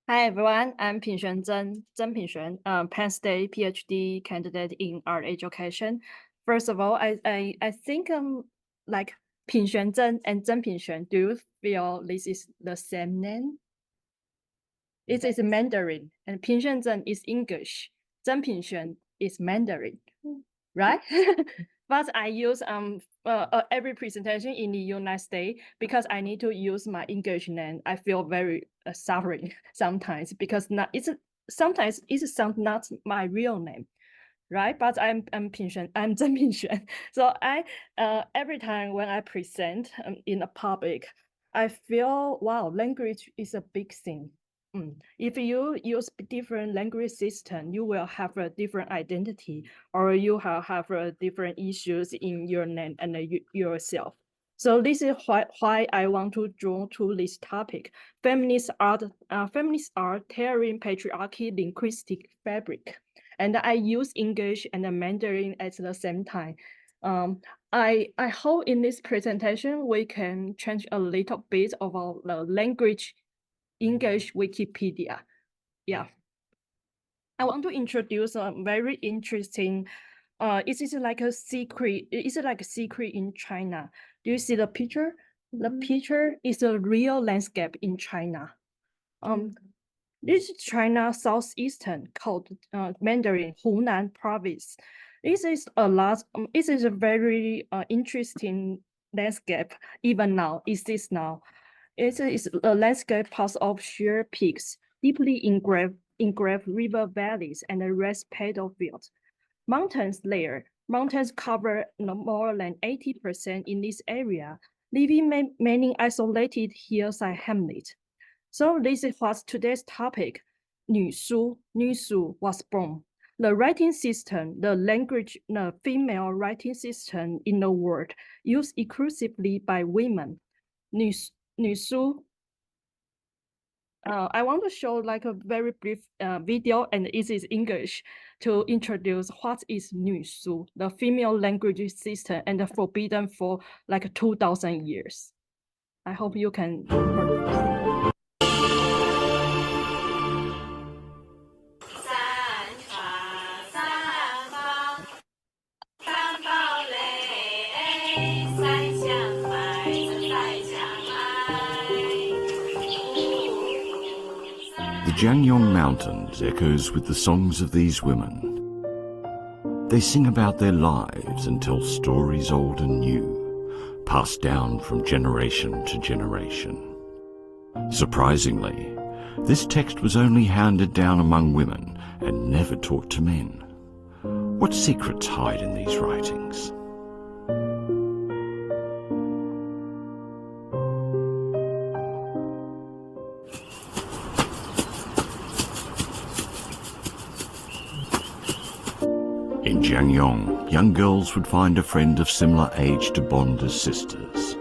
Hi everyone, I'm Pin-Hsuan Tseng Pin-Hsuan, Penn State PhD candidate in art education. First of all, I think like Pin-Hsuan Tseng and Tseng Pin-Hsuan, do you feel this is the same name? It is Mandarin, and Pin-Hsuan Tseng is English. Tseng Pin-Hsuan is Mandarin, right? But I use every presentation in the United States because I need to use my English name. I feel very suffering sometimes because sometimes it sounds not my real name, right? But I'm Pin-Hsuan, I'm Tseng Pin-Hsuan. So I every time when I present in a public, I feel wow, language is a big thing. If you use different language system, you will have a different identity, or you have different issues in your name and yourself. So this is why I want to draw to this topic: feminist art tearing patriarchy linguistic fabric. And I use English and Mandarin at the same time. I hope in this presentation we can change a little bit of our language English Wikipedia. Yeah. I want to introduce a very interesting, it is like a secret, it's like a secret in China. Do you see the picture? The picture is a real landscape in China. This is China southeastern called Mandarin Hunan province. This is it is a very interesting landscape even now, exists now. It is a landscape path of sheer peaks, deeply engraved river valleys and a rest paddle fields. Mountains cover more than 80% in this area, leaving many isolated hillside hamlets. So this is what's today's topic. 女书 was born. The writing system, the language, the female writing system in the world used exclusively by women. 女书 I want to show like a very brief video, and it is English, to introduce what is 女书, the female language system, and forbidden for like 2,000 years. I hope you can. The Jiangyong Mountains echoes with the songs of these women. They sing about their lives and tell stories old and new, passed down from generation to generation. Surprisingly, this text was only handed down among women and never taught to men. What secrets hide in these writings? In Jiangyong, young girls would find a friend of similar age to bond as sisters.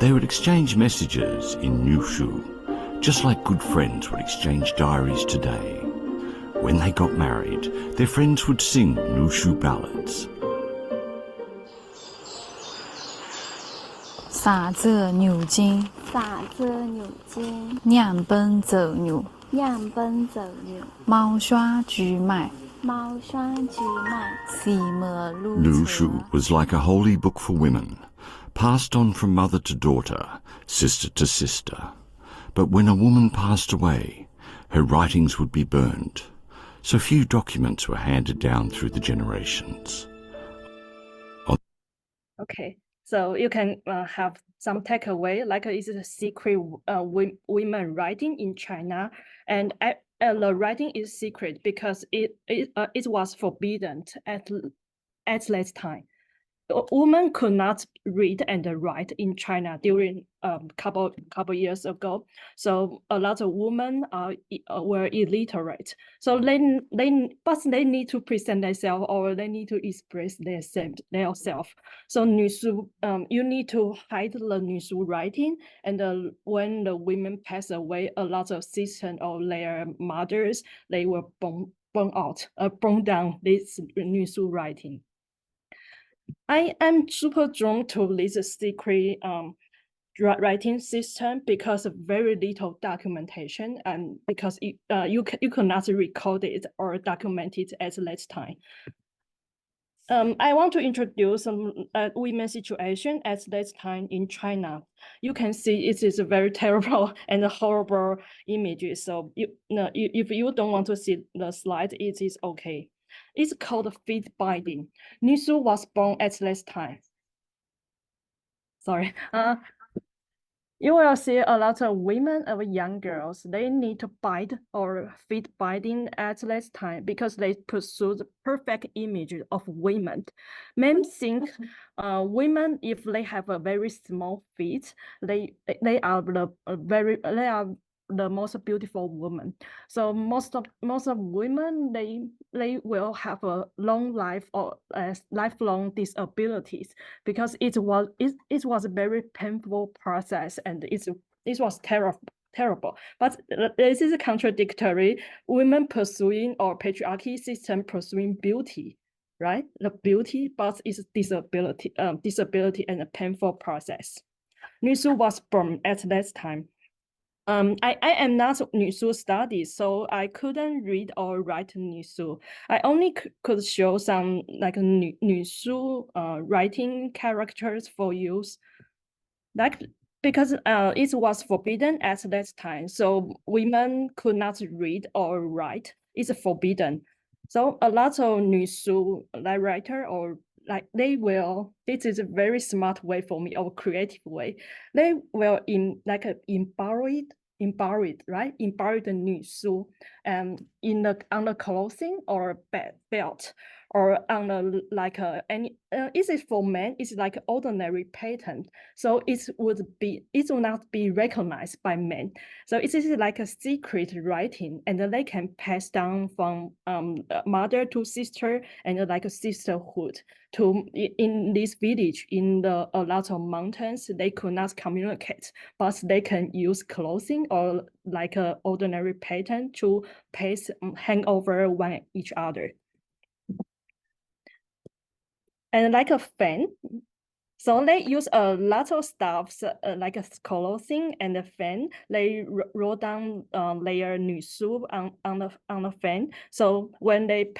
They would exchange messages in Nushu, just like good friends would exchange diaries today. When they got married, their friends would sing Nushu ballads. 洒泽牛津，洒泽牛津，两本走牛，两本走牛，毛刷菊麦，毛刷菊麦，西莫路 Nushu was like a holy book for women, passed on from mother to daughter, sister to sister. But when a woman passed away, her writings would be burned, so few documents were handed down through the generations. Okay, so you can have some takeaway, like it's a secret women writing in China, and the writing is secret because it was forbidden at that time. Women could not read and write in China during couple years ago. So a lot of women were illiterate. So they need to present themselves, or they need to express themselves. So 女书, you need to hide the 女书 writing, and when the women pass away, a lot of sisters or their mothers, they were burn down this 女书 writing. I am super drawn to this secret writing system because of very little documentation and because you could not record it or document it at that time. I want to introduce some women's situation at that time in China. You can see it is a very terrible and horrible images. So if you don't want to see the slide, it is okay. It's called feet binding. Nisu was born at that time. Sorry. You will see a lot of women or young girls, they need to bite or feet biting at that time because they pursue the perfect image of women. Men think women, if they have a very small feet, they are the most beautiful woman. So most of women, they will have a long life or lifelong disabilities because it was a very painful process and it was terrible. But this is contradictory. Women pursuing or patriarchy system pursuing beauty, right? The beauty, but it's disability and a painful process. Nisu was born at that time. I am not Nisu studies, so I couldn't read or write Nisu. I only could show some like Nisu writing characters for use, like because it was forbidden at that time, so women could not read or write. It's forbidden. So a lot of Nisu like writer or like this is a very smart way for me or creative way. They will embroider it, right? Embroider the Nisu on the clothing or belt or on the like any is it for men? It's like ordinary pattern. So it will not be recognized by men. So it is like a secret writing, and they can pass down from mother to sister and like a sisterhood. In this village, in a lot of mountains, they could not communicate, but they can use clothing or like a ordinary pattern to hang over one each other. And like a fan, so they use a lot of stuff like a clothing and a fan. They roll down their Nisu on the fan. So when they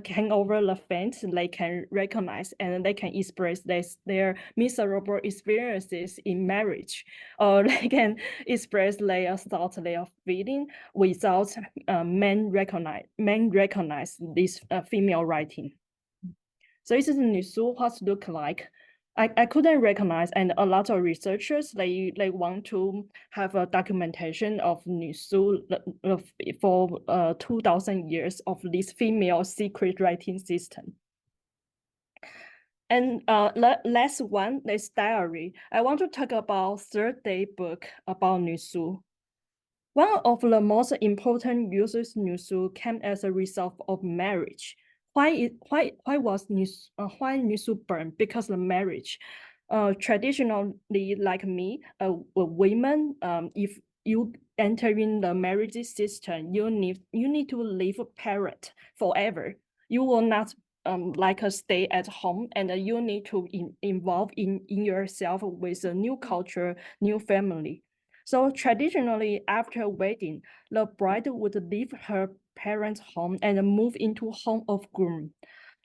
hang over the fan, they can recognize and they can express their miserable experiences in marriage, or they can express their thoughts, their feeling without men recognize this female writing. So this is Nisu what look like. I couldn't recognize, and a lot of researchers they want to have a documentation of Nisu for 2,000 years of this female secret writing system. And last one, this diary. I want to talk about third day book about Nisu. One of the most important uses Nisu came as a result of marriage. Why was Nisu burned? Because of marriage. Traditionally, like me, a women, if you enter in the marriage system, you need to leave a parent forever. You will not like stay at home, and you need to involve in yourself with a new culture, new family. So traditionally, after wedding, the bride would leave her parents' home and move into home of groom.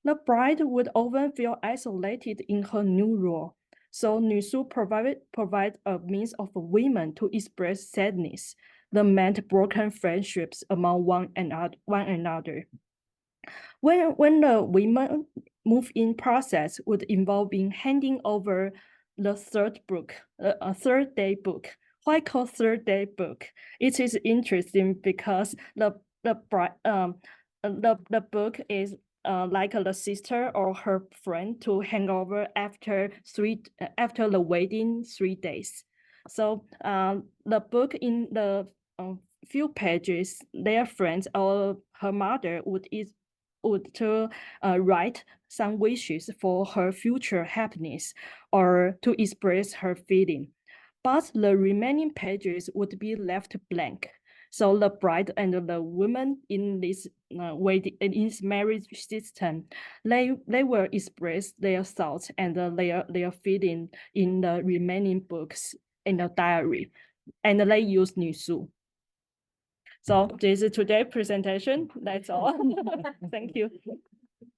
The bride would often feel isolated in her new role. So Nisu provide a means of women to express sadness that meant broken friendships among one another. When the women move-in process would involve in handing over the third book, a third day book. Why call third day book? It is interesting because the book is like the sister or her friend to hang over after the wedding 3 days. So the book in the few pages, their friends or her mother would write some wishes for her future happiness or to express her feeling. But the remaining pages would be left blank. So the bride and the woman in this marriage system, they will express their thoughts and their feeling in the remaining books in the diary, and they use 女数. So this is today's presentation. That's all. Thank you.